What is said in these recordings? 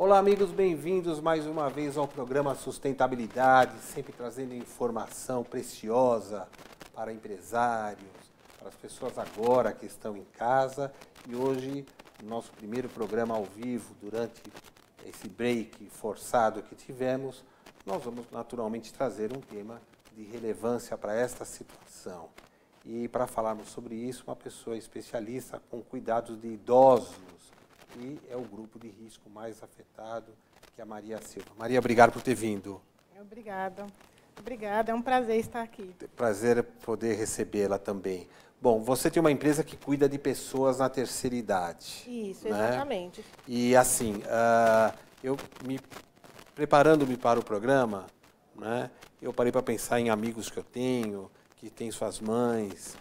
Olá, amigos, bem-vindos mais uma vez ao programa Sustentabilidade, sempre trazendo informação preciosa para empresários, para as pessoas agora que estão em casa. E hoje, nosso primeiro programa ao vivo, durante esse break forçado que tivemos, nós vamos naturalmente trazer um tema de relevância para esta situação. E para falarmos sobre isso, uma pessoa especialista com cuidados de idosos, e é o grupo de risco mais afetado, que é a Maria Silva. Maria, obrigado por ter vindo. Obrigada. Obrigada, é um prazer estar aqui. Prazer poder recebê-la também. Bom, você tem uma empresa que cuida de pessoas na terceira idade. Isso, né? Exatamente. E assim, preparando-me para o programa, né, eu parei para pensar em amigos que eu tenho, que têm suas mães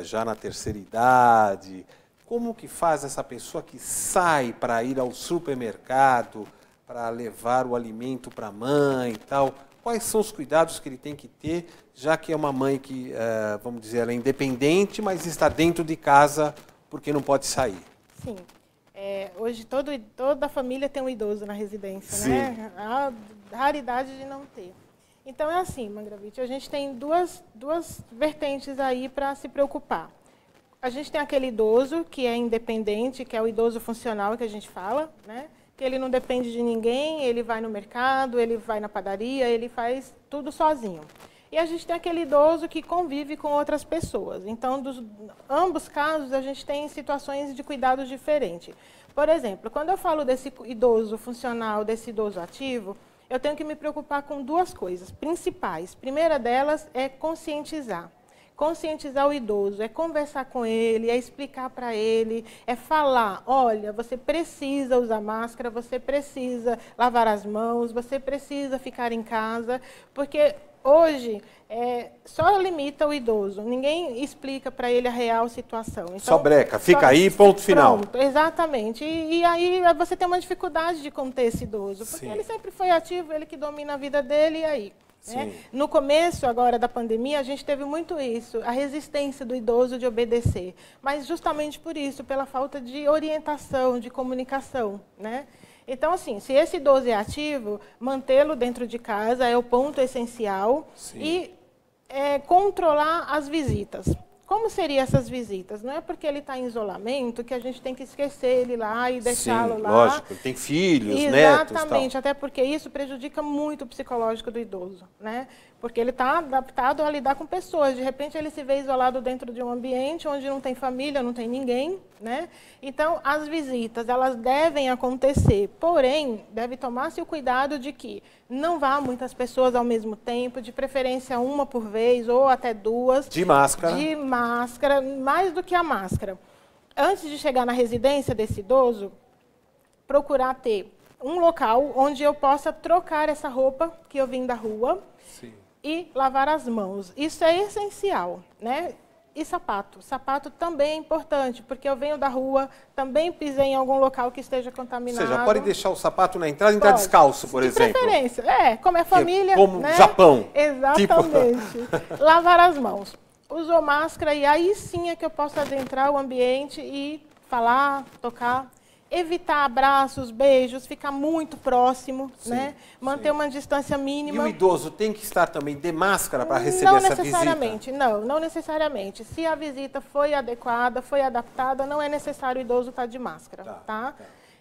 já na terceira idade. Como que faz essa pessoa que sai para ir ao supermercado, para levar o alimento para a mãe e tal? Quais são os cuidados que ele tem que ter, já que é uma mãe que, vamos dizer, ela é independente, mas está dentro de casa porque não pode sair? Sim. Hoje toda a família tem um idoso na residência, Sim. né? A raridade de não ter. Então é assim, Mangravite, a gente tem duas vertentes aí para se preocupar. A gente tem aquele idoso que é independente, que é o idoso funcional que a gente fala, né? Que ele não depende de ninguém, ele vai no mercado, ele vai na padaria, ele faz tudo sozinho. E a gente tem aquele idoso que convive com outras pessoas. Então, ambos casos, a gente tem situações de cuidados diferentes. Por exemplo, quando eu falo desse idoso funcional, desse idoso ativo, eu tenho que me preocupar com duas coisas principais. A primeira delas é conscientizar. Conscientizar o idoso, é conversar com ele, é explicar para ele, é falar, olha, você precisa usar máscara, você precisa lavar as mãos, você precisa ficar em casa, porque hoje só limita o idoso, ninguém explica para ele a real situação. Então, só breca, fica aí, ponto final. Pronto, exatamente. E aí você tem uma dificuldade de conter esse idoso, porque Sim. ele sempre foi ativo, ele que domina a vida dele, e aí? Sim. No começo agora da pandemia, a gente teve muito isso, a resistência do idoso de obedecer. Mas justamente por isso, pela falta de orientação, de comunicação, né? Então, assim, se esse idoso é ativo, mantê-lo dentro de casa é o ponto essencial. Sim. E controlar as visitas. Como seriam essas visitas? Não é porque ele está em isolamento que a gente tem que esquecer ele lá e deixá-lo lá. Lógico, ele tem filhos, netos. Exatamente, até porque isso prejudica muito o psicológico do idoso, né? Porque ele está adaptado a lidar com pessoas. De repente, ele se vê isolado dentro de um ambiente onde não tem família, não tem ninguém, né? Então, as visitas, elas devem acontecer, porém, deve tomar-se o cuidado de que não vá muitas pessoas ao mesmo tempo, de preferência uma por vez ou até duas. De máscara. De máscara, mais do que a máscara. Antes de chegar na residência desse idoso, procurar ter um local onde eu possa trocar essa roupa que eu vim da rua. Sim. E lavar as mãos. Isso é essencial, né? E sapato. Sapato também é importante, porque eu venho da rua, também pisei em algum local que esteja contaminado. Você já pode deixar o sapato na entrada e entrar descalço, por exemplo. De preferência. Como é família, como né? Japão. Exatamente. Tipo... Lavar as mãos. Usou máscara e aí sim é que eu posso adentrar o ambiente e falar, tocar. Evitar abraços, beijos, ficar muito próximo, sim, né? Manter uma distância mínima. E o idoso tem que estar também de máscara para receber essa visita? Não necessariamente. Se a visita foi adequada, foi adaptada, não é necessário o idoso estar de máscara, tá?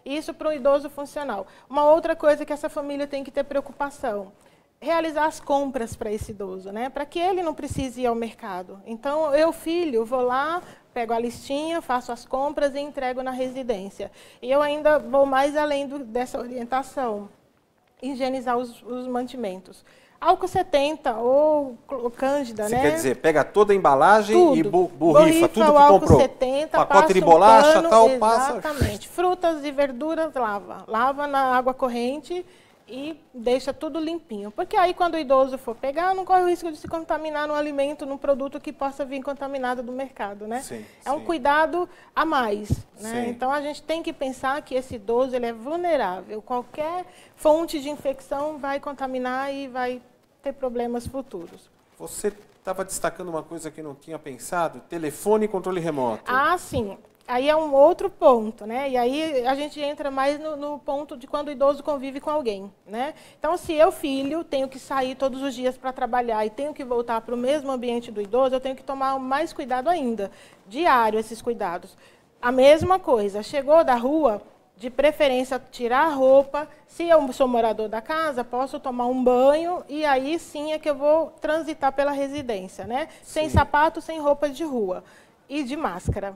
Isso para o idoso funcional. Uma outra coisa que essa família tem que ter preocupação, realizar as compras para esse idoso, né? Para que ele não precise ir ao mercado. Então, eu, filho, vou lá, pego a listinha, faço as compras e entrego na residência. E eu ainda vou mais além dessa orientação, higienizar os mantimentos. Álcool 70 ou Cândida, né? Você quer dizer, pega toda a embalagem tudo. E borrifa tudo que álcool comprou. 70, pacote de bolacha, pano, tal, exatamente. Frutas e verduras, lava na água corrente e deixa tudo limpinho. Porque aí, quando o idoso for pegar, não corre o risco de se contaminar no alimento, num produto que possa vir contaminado do mercado, né? Sim, um cuidado a mais, né? Sim. Então, a gente tem que pensar que esse idoso ele é vulnerável. Qualquer fonte de infecção vai contaminar e vai ter problemas futuros. Você estava destacando uma coisa que eu não tinha pensado, telefone e controle remoto. Ah, sim. aí é um outro ponto, né? E aí a gente entra mais no ponto de quando o idoso convive com alguém, né? Então, se eu, filho, tenho que sair todos os dias para trabalhar e tenho que voltar para o mesmo ambiente do idoso, eu tenho que tomar mais cuidado ainda, diário esses cuidados. A mesma coisa, chegou da rua, de preferência tirar a roupa. Se eu sou morador da casa, posso tomar um banho e aí sim é que eu vou transitar pela residência, né? Sem sapato, sem roupa de rua e de máscara.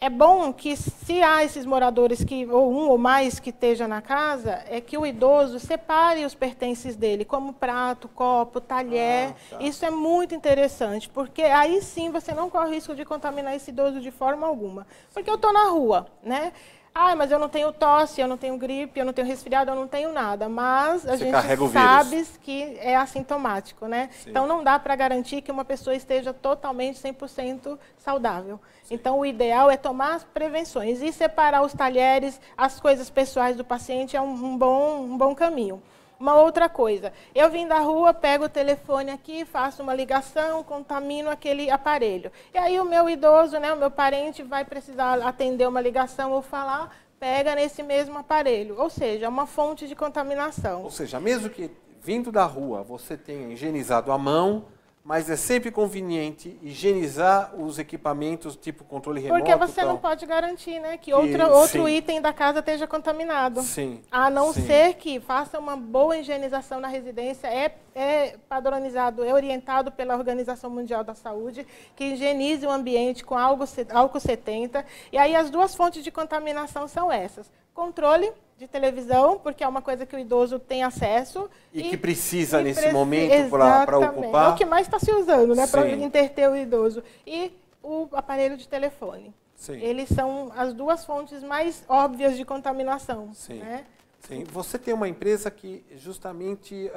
É bom que, se há esses moradores, ou um ou mais que esteja na casa, é que o idoso separe os pertences dele, como prato, copo, talher. Isso é muito interessante, porque aí sim você não corre o risco de contaminar esse idoso de forma alguma. Porque eu estou na rua, né? Ah, mas eu não tenho tosse, eu não tenho gripe, eu não tenho resfriado, eu não tenho nada. Mas a gente sabe que é assintomático, né? Sim. Então não dá para garantir que uma pessoa esteja totalmente 100% saudável. Sim. Então o ideal é tomar as prevenções e separar os talheres, as coisas pessoais do paciente é um bom caminho. Uma outra coisa, eu vim da rua, pego o telefone aqui, faço uma ligação, contamino aquele aparelho. E aí o meu idoso, né, o meu parente vai precisar atender uma ligação ou falar, pega nesse mesmo aparelho. Ou seja, é uma fonte de contaminação. Ou seja, mesmo que vindo da rua você tenha higienizado a mão, mas é sempre conveniente higienizar os equipamentos, tipo controle remoto. Porque você não pode garantir, né, que outro item da casa esteja contaminado. Sim. A não ser que faça uma boa higienização na residência, é padronizado, é orientado pela Organização Mundial da Saúde, que higienize o ambiente com álcool 70. E aí as duas fontes de contaminação são essas. Controle de televisão, porque é uma coisa que o idoso tem acesso. E que precisa nesse momento para ocupar. É o que mais está se usando, né, para interter o idoso. E o aparelho de telefone. Sim. Eles são as duas fontes mais óbvias de contaminação. Sim. Né? Sim. Você tem uma empresa que justamente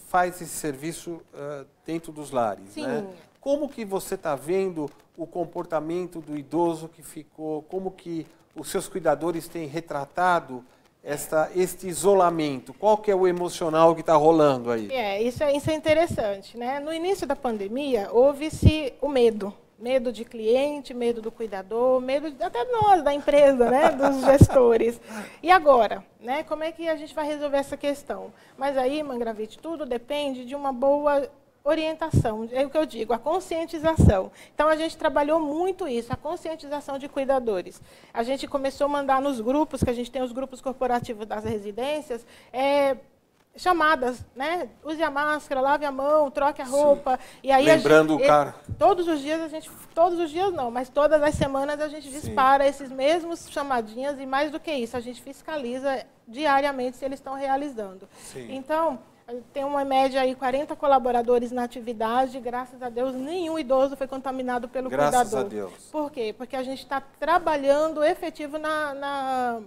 faz esse serviço dentro dos lares. Sim. Né? Como que você está vendo o comportamento do idoso que ficou, como que os seus cuidadores têm retratado este isolamento? Qual que é o emocional que está rolando aí? Isso é interessante, né? No início da pandemia, houve-se o medo. Medo de cliente, medo do cuidador, medo até nós, da empresa, né? Dos gestores. E agora? Né? Como é que a gente vai resolver essa questão? Mas aí, Mangravite, tudo depende de uma boa orientação, é o que eu digo, a conscientização. Então, a gente trabalhou muito isso, a conscientização de cuidadores. A gente começou a mandar nos grupos, que a gente tem os grupos corporativos das residências, chamadas, né? Use a máscara, lave a mão, troque a roupa. E aí lembrando o cara. Todos os dias não, mas todas as semanas a gente dispara esses mesmos chamadinhas e mais do que isso, a gente fiscaliza diariamente se eles estão realizando. Sim. Então, tem uma média aí, 40 colaboradores na atividade, graças a Deus, nenhum idoso foi contaminado pelo cuidador. Graças a Deus. Por quê? Porque a gente está trabalhando efetivo na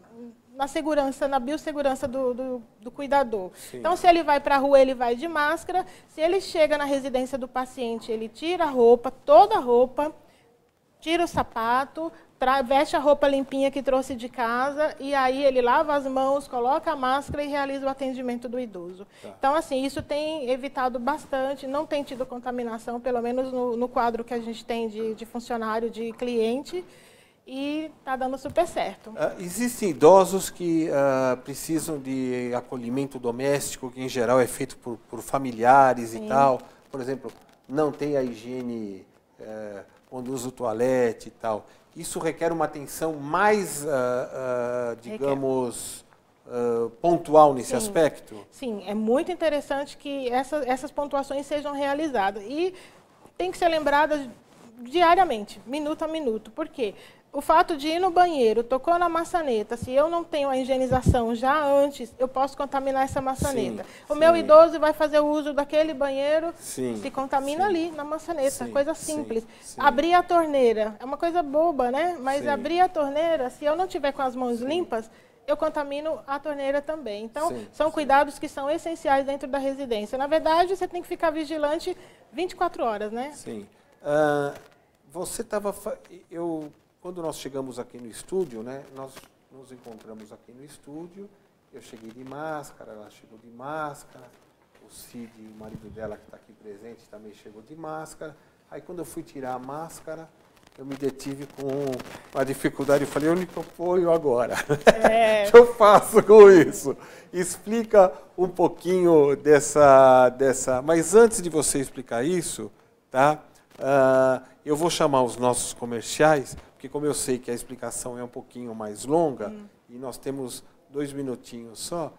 segurança, na biossegurança do cuidador. Sim. Então, se ele vai para a rua, ele vai de máscara. Se ele chega na residência do paciente, ele tira a roupa, toda a roupa, tira o sapato, veste a roupa limpinha que trouxe de casa e aí ele lava as mãos, coloca a máscara e realiza o atendimento do idoso. Tá. Então, assim, isso tem evitado bastante, não tem tido contaminação, pelo menos no quadro que a gente tem de funcionário, de cliente, e está dando super certo. Existem idosos que precisam de acolhimento doméstico, que em geral é feito por familiares e tal. Por exemplo, não tem a higiene quando usa o toalete e tal. Isso requer uma atenção mais, digamos, pontual nesse aspecto? Sim, é muito interessante que essas pontuações sejam realizadas. E tem que ser lembradas diariamente, minuto a minuto. Por quê? O fato de ir no banheiro, tocou na maçaneta, se eu não tenho a higienização já antes, eu posso contaminar essa maçaneta. O meu idoso vai fazer o uso daquele banheiro, se contamina ali na maçaneta, coisa simples. Abrir a torneira, é uma coisa boba, né? Mas abrir a torneira, se eu não tiver com as mãos limpas, eu contamino a torneira também. Então, são cuidados que são essenciais dentro da residência. Na verdade, você tem que ficar vigilante 24 horas, né? Sim. Você estava... Quando nós chegamos aqui no estúdio, né, nós nos encontramos aqui no estúdio, eu cheguei de máscara, ela chegou de máscara, o Cid, o marido dela que está aqui presente, também chegou de máscara. Aí quando eu fui tirar a máscara, eu me detive com uma dificuldade. Eu falei, onde que eu ponho agora? O que eu faço com isso? Explica um pouquinho dessa... Mas antes de você explicar isso, tá? Eu vou chamar os nossos comerciais, porque como eu sei que a explicação é um pouquinho mais longa, e nós temos 2 minutinhos só,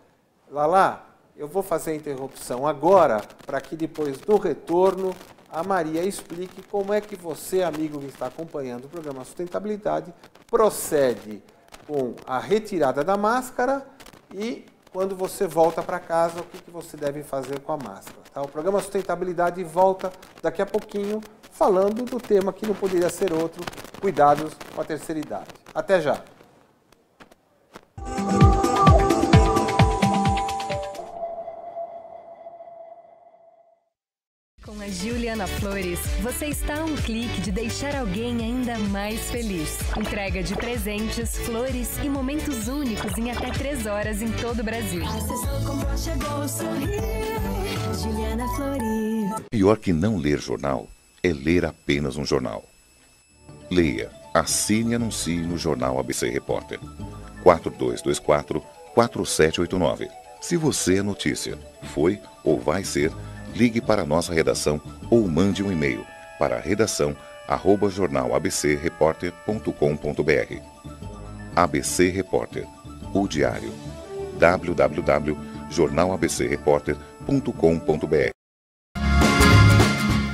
Lala, eu vou fazer a interrupção agora, para que depois, no retorno, a Maria explique como é que você, amigo que está acompanhando o programa Sustentabilidade, procede com a retirada da máscara e, quando você volta para casa, o que você deve fazer com a máscara. Tá? O programa Sustentabilidade volta daqui a pouquinho, falando do tema que não poderia ser outro, cuidados com a terceira idade. Até já! Com a Juliana Flores, você está a um clique de deixar alguém ainda mais feliz. Entrega de presentes, flores e momentos únicos em até 3 horas em todo o Brasil. Juliana Flores. Pior que não ler jornal é ler apenas um jornal. Leia, assine e anuncie no Jornal ABC Repórter. 4224-4789. Se você é notícia, foi ou vai ser, ligue para a nossa redação ou mande um e-mail para redação@jornalabcreporter.com.br. ABC Repórter, o diário. www.jornalabcreporter.com.br.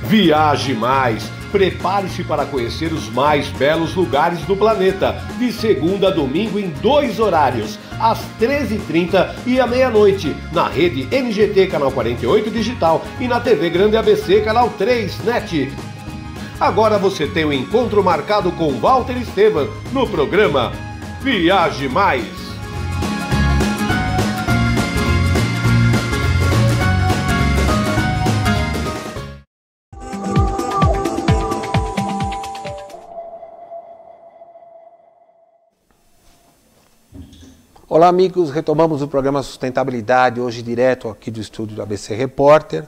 Viaje mais! Prepare-se para conhecer os mais belos lugares do planeta, de segunda a domingo em 2 horários, às 13h30 e à meia-noite, na rede NGT Canal 48 Digital e na TV Grande ABC Canal 3 NET. Agora você tem um encontro marcado com Walter Esteban no programa Viaje Mais. Olá, amigos. Retomamos o programa Sustentabilidade, hoje direto aqui do estúdio do ABC Repórter,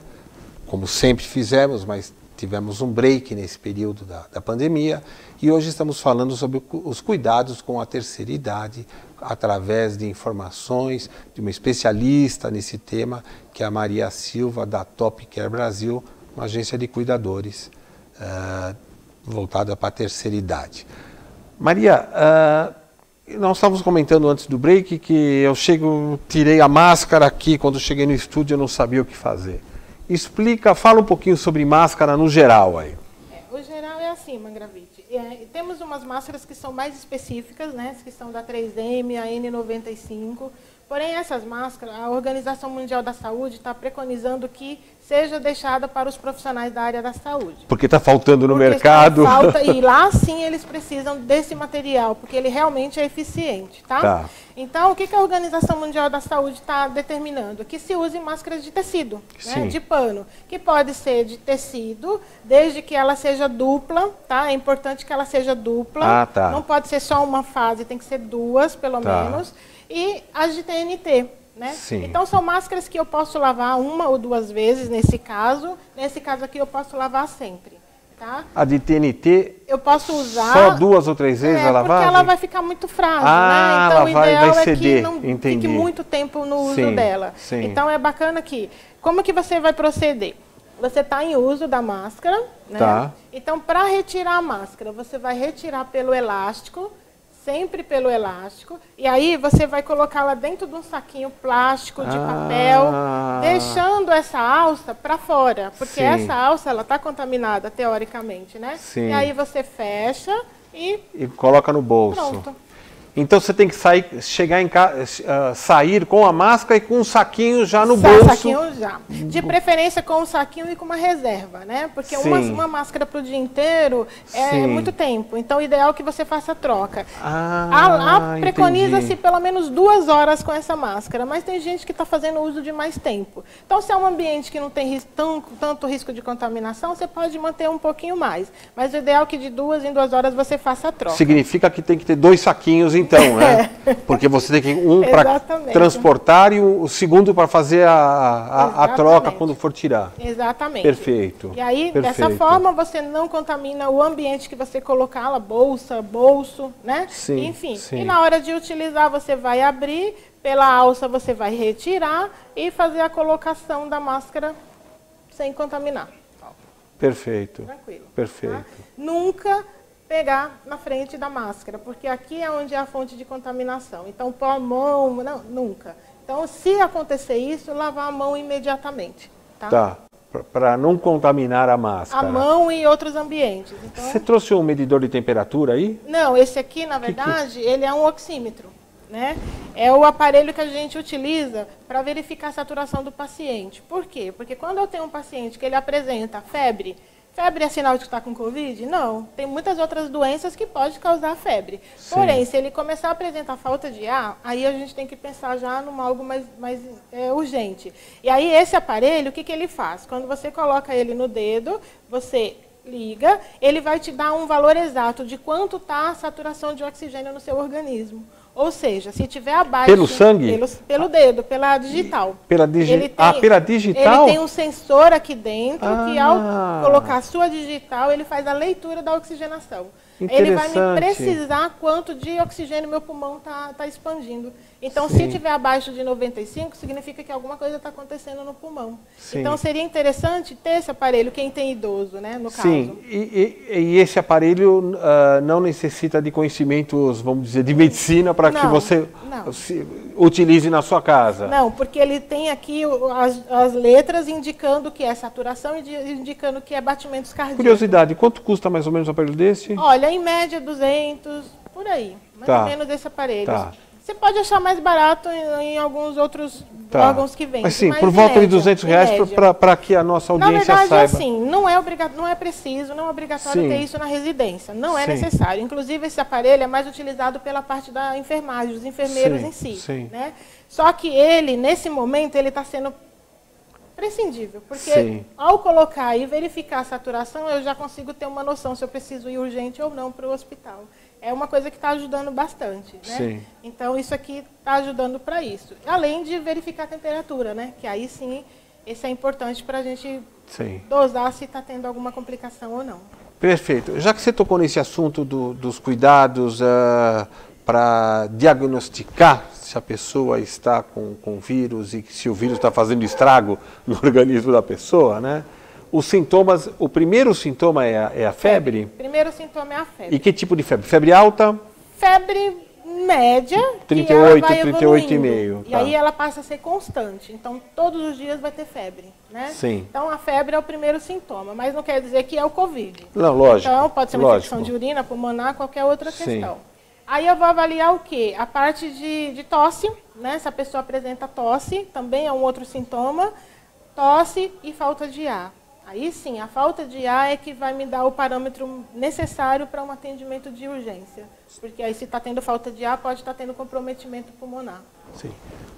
como sempre fizemos, mas tivemos um break nesse período da pandemia, e hoje estamos falando sobre os cuidados com a terceira idade, através de informações de uma especialista nesse tema, que é a Maria Silva, da Top Care Brasil, uma agência de cuidadores voltada para a terceira idade. Maria, nós estávamos comentando antes do break que eu tirei a máscara aqui, quando cheguei no estúdio eu não sabia o que fazer. Fala um pouquinho sobre máscara no geral aí. O geral é assim, Mangravite. Temos umas máscaras que são mais específicas, né, que são da 3M, a N95. Porém, essas máscaras, a Organização Mundial da Saúde está preconizando que seja deixada para os profissionais da área da saúde. Porque está faltando no mercado. E lá sim eles precisam desse material, porque ele realmente é eficiente, tá? Então, o que a Organização Mundial da Saúde está determinando? Que se use máscaras de tecido, né, de pano, que pode ser de tecido, desde que ela seja dupla, tá? É importante que ela seja dupla, não pode ser só uma fase, tem que ser 2, pelo menos. E as de TNT, né? Então são máscaras que eu posso lavar 1 ou 2 vezes nesse caso. Nesse caso aqui eu posso lavar sempre, tá? A de TNT eu posso usar só 2 ou 3 vezes a lavagem? Porque ela vai ficar muito frágil, né? Então o ideal é que não fique muito tempo no uso dela. Então é bacana que, como que você vai proceder? Você está em uso da máscara, né? Então para retirar a máscara, você vai retirar pelo elástico, sempre pelo elástico, e aí você vai colocá-la dentro de um saquinho plástico de papel, deixando essa alça para fora, porque essa alça ela está contaminada teoricamente, né? E aí você fecha e coloca no bolso. Pronto. Então você tem que chegar em casa, sair com a máscara e com um saquinho já no bolso. Saquinho já. De preferência com um saquinho e com uma reserva, né? Porque uma máscara para o dia inteiro é muito tempo. Então o ideal é que você faça a troca. Preconiza-se pelo menos 2 horas com essa máscara, mas tem gente que está fazendo uso de mais tempo. Então se é um ambiente que não tem tanto risco de contaminação, você pode manter um pouquinho mais. Mas o ideal é que de 2 em 2 horas você faça a troca. Significa que tem que ter 2 saquinhos então. então, né? Porque você tem que um para transportar e o segundo para fazer a troca quando for tirar. Exatamente. Perfeito. E aí, dessa forma, você não contamina o ambiente que você colocá-la, bolsa, bolso, né? Sim, enfim. sim. E na hora de utilizar, você vai abrir, pela alça você vai retirar e fazer a colocação da máscara sem contaminar. Perfeito. Tranquilo. Perfeito. Tá? Nunca pegar na frente da máscara, porque aqui é onde é a fonte de contaminação. Então, pôr a mão, não, nunca. Então, se acontecer isso, lavar a mão imediatamente. Tá. Para não contaminar a máscara. A mão e outros ambientes. Então, você trouxe um medidor de temperatura aí? Não, esse aqui, na verdade, ele é um oxímetro. Né? É o aparelho que a gente utiliza para verificar a saturação do paciente. Por quê? Porque quando eu tenho um paciente que ele apresenta febre, febre é sinal de que está com Covid? Não. Tem muitas outras doenças que podem causar febre. Sim. Porém, se ele começar a apresentar falta de ar, aí a gente tem que pensar já num algo mais urgente. E aí esse aparelho, o que ele faz? Quando você coloca ele no dedo, você liga, ele vai te dar um valor exato de quanto está a saturação de oxigênio no seu organismo. Ou seja, se tiver abaixo... Pelo sangue? Pelo dedo, pela digital. Pela digital? Ele tem um sensor aqui dentro que, ao colocar a sua digital, ele faz a leitura da oxigenação. Ele vai me precisar quanto de oxigênio meu pulmão está expandindo. Então, se tiver abaixo de 95, significa que alguma coisa está acontecendo no pulmão. Sim. Então, seria interessante ter esse aparelho, quem tem idoso, né, no caso. Sim, e esse aparelho não necessita de conhecimentos, vamos dizer, de medicina para que você utilize na sua casa. Não, porque ele tem aqui as letras indicando que é saturação e indicando que é batimentos cardíacos. Curiosidade, quanto custa mais ou menos um aparelho desse? Olha, em média 200, por aí, mais ou menos esse aparelho. Tá. Você pode achar mais barato em alguns outros órgãos que vendem. Mas sim, por volta de R$200 para que a nossa audiência saiba. Na verdade, assim, não é preciso, não é obrigatório ter isso na residência. Não é necessário. Inclusive, esse aparelho é mais utilizado pela parte da enfermagem, dos enfermeiros em si. Né? Só que ele, nesse momento, ele está sendo prescindível. Porque ao colocar e verificar a saturação, eu já consigo ter uma noção se eu preciso ir urgente ou não para o hospital. É uma coisa que está ajudando bastante, né? Sim. Então, isso aqui está ajudando para isso. Além de verificar a temperatura, né? Que aí sim, esse é importante para a gente dosar se está tendo alguma complicação ou não. Perfeito. Já que você tocou nesse assunto dos cuidados para diagnosticar se a pessoa está com vírus e se o vírus está fazendo estrago no organismo da pessoa, né? Os sintomas, o primeiro sintoma é a febre? O primeiro sintoma é a febre. E que tipo de febre? Febre alta? Febre média, 38, 38,5. E aí ela passa a ser constante. Então, todos os dias vai ter febre, né? Sim. Então, a febre é o primeiro sintoma, mas não quer dizer que é o Covid. Não, lógico. Então, pode ser uma infecção de urina, pulmonar, qualquer outra questão. Aí eu vou avaliar o quê? A parte de tosse, né? Se a pessoa apresenta tosse, também é um outro sintoma. Tosse e falta de ar. Aí sim, a falta de ar é que vai me dar o parâmetro necessário para um atendimento de urgência. Porque aí se está tendo falta de ar, pode estar tendo comprometimento pulmonar. Sim.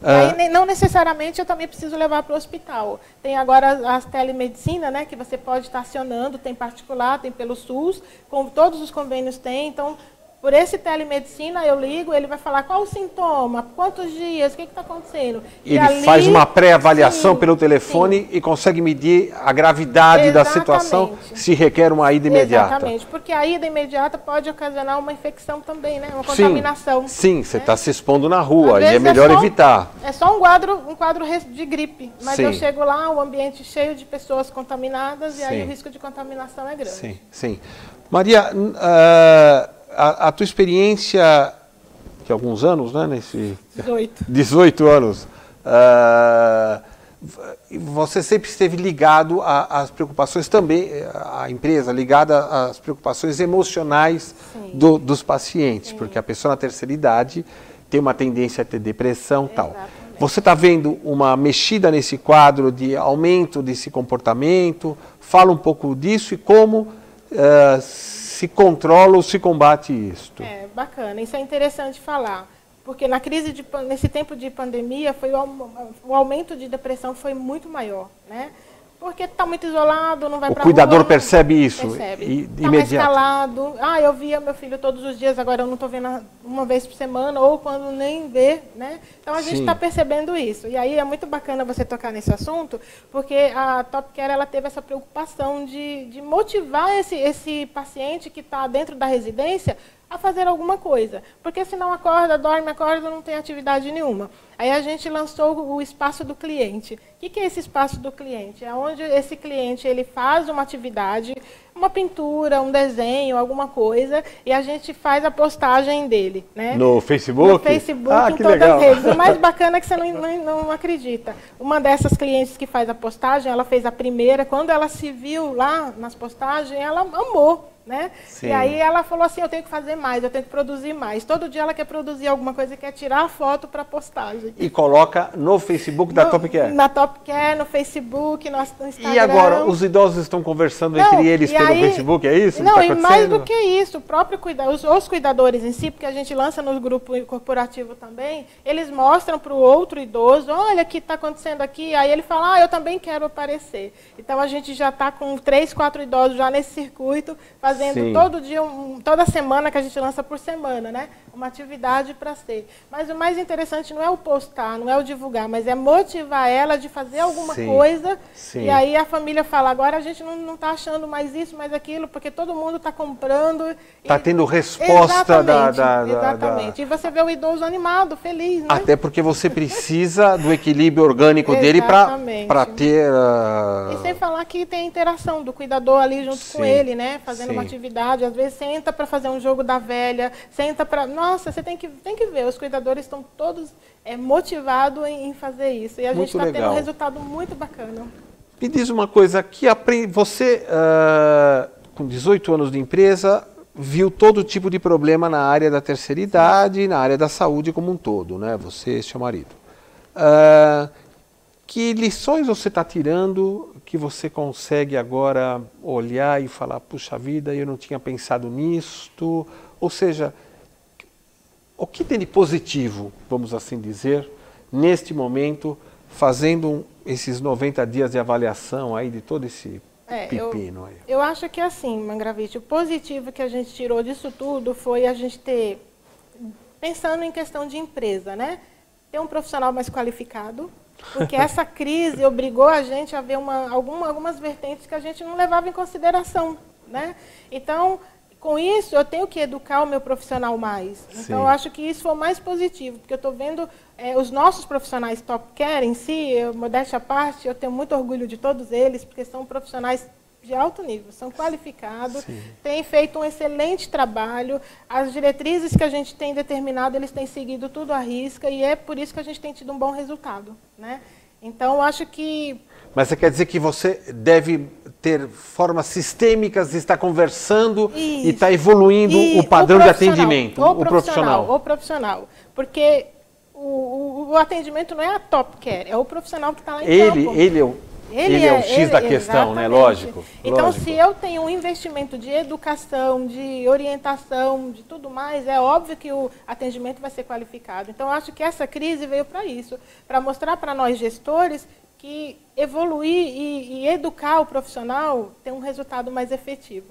Aí, não necessariamente eu também preciso levar para o hospital. Tem agora as telemedicina, né, que você pode estar acionando, tem particular, tem pelo SUS, com todos os convênios tem, então... Por esse telemedicina, eu ligo, ele vai falar qual o sintoma, quantos dias, o que está acontecendo. Ele faz uma pré-avaliação pelo telefone e consegue medir a gravidade da situação, se requer uma ida imediata. Exatamente, porque a ida imediata pode ocasionar uma infecção também, né? Uma contaminação. Sim, você está se expondo na rua e é melhor evitar. É só um quadro de gripe, mas eu chego lá, o ambiente cheio de pessoas contaminadas e aí o risco de contaminação é grande. Sim. Maria... A tua experiência, de alguns anos, né? 18 anos. Você sempre esteve ligado às preocupações também, a empresa ligada às preocupações emocionais dos pacientes, porque a pessoa na terceira idade tem uma tendência a ter depressão e tal. Você está vendo uma mexida nesse quadro de aumento desse comportamento? Fala um pouco disso e como... se controla ou se combate isto? É, bacana. Isso é interessante falar. Porque nesse tempo de pandemia, o aumento de depressão foi muito maior, né? Porque está muito isolado, não vai para O cuidador rua, percebe isso? Percebe. Está mais calado. Eu via meu filho todos os dias, agora eu não estou vendo uma vez por semana, ou quando nem vê, né? Então a gente está percebendo isso. E aí é muito bacana você tocar nesse assunto, porque a Top Care ela teve essa preocupação de motivar esse paciente que está dentro da residência a fazer alguma coisa. Porque senão acorda, dorme, acorda, não tem atividade nenhuma. Aí a gente lançou o espaço do cliente. O que é esse espaço do cliente? É onde esse cliente ele faz uma atividade, uma pintura, um desenho, alguma coisa, e a gente faz a postagem dele. Né? No Facebook? No Facebook, em que todas legal. as redes. O mais bacana é que você não acredita. Uma dessas clientes que faz a postagem, ela fez a primeira, quando ela se viu lá nas postagens, ela amou. Né? E aí ela falou assim, eu tenho que fazer mais, eu tenho que produzir mais. Todo dia ela quer produzir alguma coisa, quer tirar a foto para postagem. E coloca no Facebook da Top Care? Na Top Care, no Facebook, no Instagram. E agora, os idosos estão conversando entre eles pelo Facebook, é isso? Não, e mais do que isso, o próprio os cuidadores em si, porque a gente lança no grupo corporativo também, eles mostram para o outro idoso, olha o que está acontecendo aqui, aí ele fala, eu também quero aparecer. Então a gente já está com 3, 4 idosos já nesse circuito, fazendo todo dia, toda semana, que a gente lança por semana, né? Uma atividade para ser. Mas o mais interessante não é o postar, não é o divulgar, mas é motivar ela de fazer alguma coisa. E aí a família fala, agora a gente não está achando mais isso, mais aquilo, porque todo mundo está comprando. Está tendo resposta Exatamente. E você vê o idoso animado, feliz, né? Até porque você precisa do equilíbrio orgânico dele para ter... E sem falar que tem a interação do cuidador ali junto com ele, né? Fazendo uma atividade, às vezes senta para fazer um jogo da velha, senta para... Nossa, você tem que ver, os cuidadores estão todos motivados em fazer isso. E a gente está tendo um resultado muito bacana. Me diz uma coisa, você, com 18 anos de empresa, viu todo tipo de problema na área da terceira idade, na área da saúde como um todo, né? Você e seu marido. Que lições você está tirando que você consegue agora olhar e falar, puxa vida, eu não tinha pensado nisto? Ou seja, o que tem de positivo, vamos assim dizer, neste momento, fazendo esses 90 dias de avaliação aí de todo esse pepino aí? Eu acho que assim, Mangravite, o positivo que a gente tirou disso tudo foi a gente ter, pensando em questão de empresa, né? Ter um profissional mais qualificado, porque essa crise obrigou a gente a ver algumas vertentes que a gente não levava em consideração, né? Então, com isso, eu tenho que educar o meu profissional mais. Então, eu acho que isso foi o mais positivo, porque eu estou vendo os nossos profissionais Top Care em si, modéstia à parte, eu tenho muito orgulho de todos eles, porque são profissionais de alto nível, são qualificados, têm feito um excelente trabalho, as diretrizes que a gente tem determinado, eles têm seguido tudo à risca, e é por isso que a gente tem tido um bom resultado, né? Então, eu acho que... Mas você quer dizer que você deve ter formas sistêmicas de estar conversando e estar evoluindo o padrão de atendimento, o profissional. Porque o atendimento não é a Top Care, é o profissional que está lá em campo. Ele é o X da questão, né? Lógico. Então, se eu tenho um investimento de educação, de orientação, de tudo mais, é óbvio que o atendimento vai ser qualificado. Então, eu acho que essa crise veio para isso, para mostrar para nós gestores que evoluir e educar o profissional tem um resultado mais efetivo.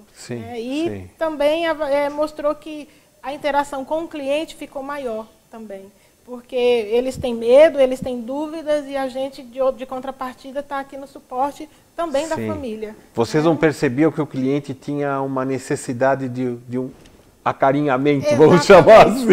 Também mostrou que a interação com o cliente ficou maior também. Porque eles têm medo, eles têm dúvidas e a gente, de contrapartida, está aqui no suporte também da família. Vocês não percebiam que o cliente tinha uma necessidade de um acarinhamento, vamos chamar assim?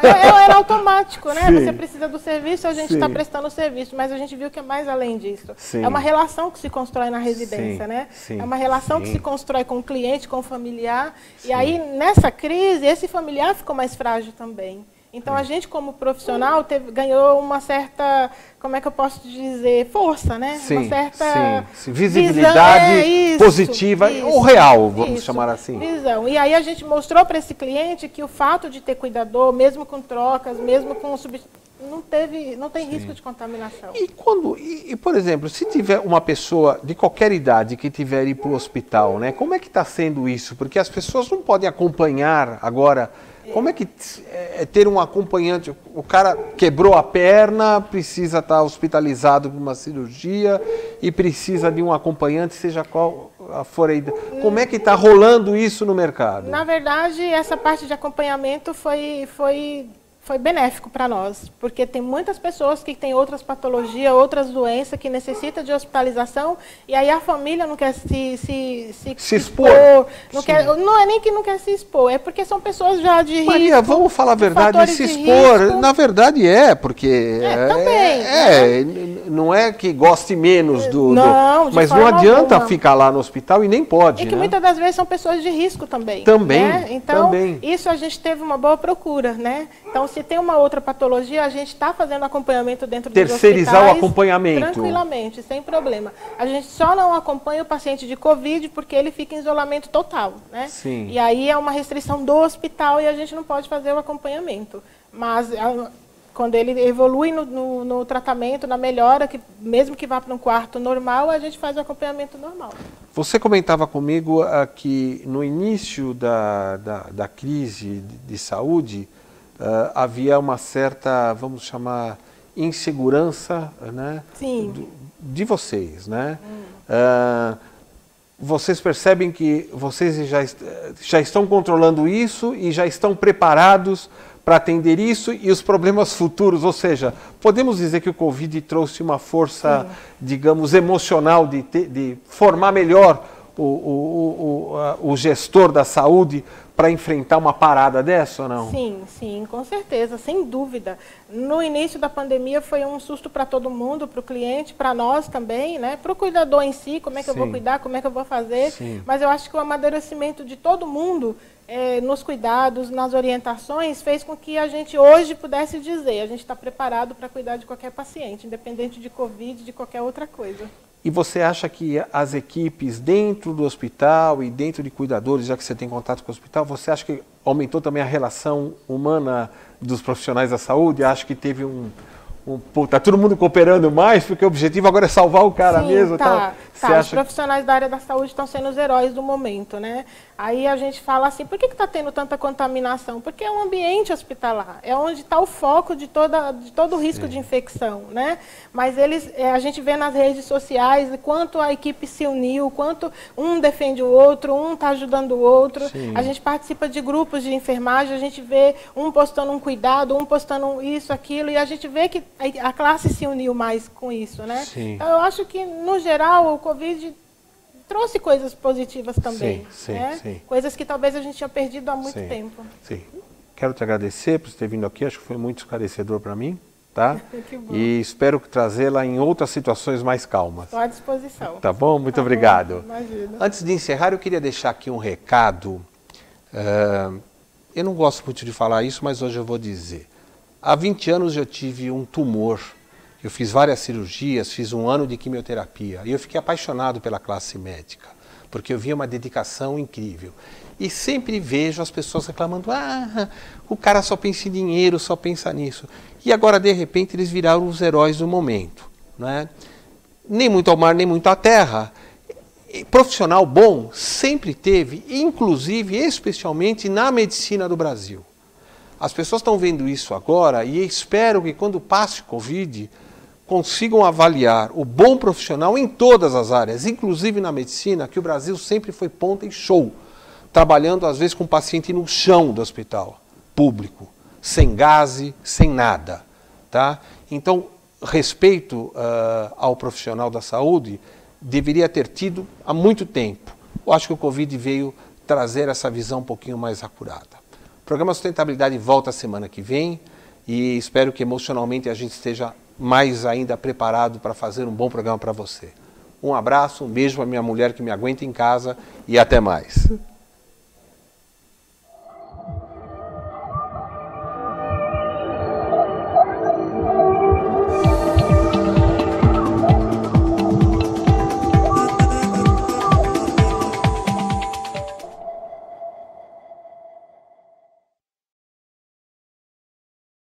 Era automático, né? Você precisa do serviço, a gente está prestando o serviço, mas a gente viu que é mais além disso. É uma relação que se constrói na residência, né? É uma relação que se constrói com o cliente, com o familiar. E aí, nessa crise, esse familiar ficou mais frágil também. Então, a gente, como profissional, ganhou uma certa, como é que eu posso dizer, força, né? Uma certa visibilidade positiva, ou real, vamos chamar assim. Visão. E aí a gente mostrou para esse cliente que o fato de ter cuidador, mesmo com trocas, mesmo com não tem risco de contaminação. E, por exemplo, se tiver uma pessoa de qualquer idade que tiver ido para o hospital, né? Como é que está sendo isso? Porque as pessoas não podem acompanhar agora Como é que é ter um acompanhante? O cara quebrou a perna, precisa estar hospitalizado por uma cirurgia e precisa de um acompanhante, seja qual for a ideia. Como é que está rolando isso no mercado? Na verdade, essa parte de acompanhamento foi benéfico para nós, porque tem muitas pessoas que têm outras patologias, outras doenças que necessitam de hospitalização e aí a família não quer se expor. Não é nem que não quer se expor, é porque são pessoas já de risco. Maria, vamos falar a verdade, se expor, na verdade porque também, não é que goste menos mas não forma adianta alguma. ficar lá no hospital e nem pode. E que muitas das vezes são pessoas de risco também. Também. Então, também. Isso a gente teve uma boa procura, né? Então, se tem uma outra patologia, a gente está fazendo acompanhamento dentro dos hospitais. Terceirizar o acompanhamento. Tranquilamente, sem problema. A gente só não acompanha o paciente de Covid porque ele fica em isolamento total, né? Sim. E aí é uma restrição do hospital e a gente não pode fazer o acompanhamento. Mas quando ele evolui no tratamento, na melhora, mesmo que vá para um quarto normal, a gente faz o acompanhamento normal. Você comentava comigo que no início da crise de saúde, havia uma certa, vamos chamar, insegurança, né, Sim. de vocês, né? Vocês percebem que vocês já estão controlando isso e já estão preparados para atender isso e os problemas futuros, ou seja, podemos dizer que o Covid trouxe uma força, digamos, emocional de formar melhor o gestor da saúde para enfrentar uma parada dessa ou não? Sim, com certeza, sem dúvida. No início da pandemia foi um susto para todo mundo, para o cliente, para nós também, né? Para o cuidador em si, como é que eu vou cuidar, como é que eu vou fazer. Sim. Mas eu acho que o amadurecimento de todo mundo nos cuidados, nas orientações, fez com que a gente hoje pudesse dizer, a gente está preparado para cuidar de qualquer paciente, independente de Covid, de qualquer outra coisa. E você acha que as equipes dentro do hospital e dentro de cuidadores, já que você tem contato com o hospital, você acha que aumentou também a relação humana dos profissionais da saúde? Acha que teve tá todo mundo cooperando mais, porque o objetivo agora é salvar o cara mesmo? Os profissionais da área da saúde estão sendo os heróis do momento, né? Aí a gente fala assim, por que está tendo tanta contaminação? Porque é um ambiente hospitalar, é onde está o foco de todo o risco de infecção, né? Mas a gente vê nas redes sociais quanto a equipe se uniu, quanto um defende o outro, um está ajudando o outro. Sim. A gente participa de grupos de enfermagem, a gente vê um postando um cuidado, um postando isso, aquilo, e a gente vê que a classe se uniu mais com isso, né? Sim. Então, eu acho que, no geral, o Covid trouxe coisas positivas também. Sim. Coisas que talvez a gente tinha perdido há muito tempo. Sim. Quero te agradecer por você ter vindo aqui, acho que foi muito esclarecedor para mim, tá? Que bom. E espero trazê-la em outras situações mais calmas. Estou à disposição. Tá bom? Muito obrigado. Imagina. Antes de encerrar, eu queria deixar aqui um recado. Eu não gosto muito de falar isso, mas hoje eu vou dizer. Há 20 anos eu tive um tumor. Eu fiz várias cirurgias, fiz 1 ano de quimioterapia. E eu fiquei apaixonado pela classe médica, porque eu via uma dedicação incrível. E sempre vejo as pessoas reclamando, o cara só pensa em dinheiro, só pensa nisso. E agora, de repente, eles viraram os heróis do momento, né? Nem muito ao mar, nem muito à terra. E profissional bom sempre teve, inclusive, especialmente na medicina do Brasil. As pessoas estão vendo isso agora e espero que quando passe o Covid consigam avaliar o bom profissional em todas as áreas, inclusive na medicina, que o Brasil sempre foi ponta e show, trabalhando às vezes com o paciente no chão do hospital público, sem gaze, sem nada. Tá? Então, respeito ao profissional da saúde deveria ter tido há muito tempo. Eu acho que o Covid veio trazer essa visão um pouquinho mais acurada. O programa Sustentabilidade volta a semana que vem e espero que emocionalmente a gente esteja mais ainda preparado para fazer um bom programa para você. Um abraço, um beijo para minha mulher que me aguenta em casa e até mais.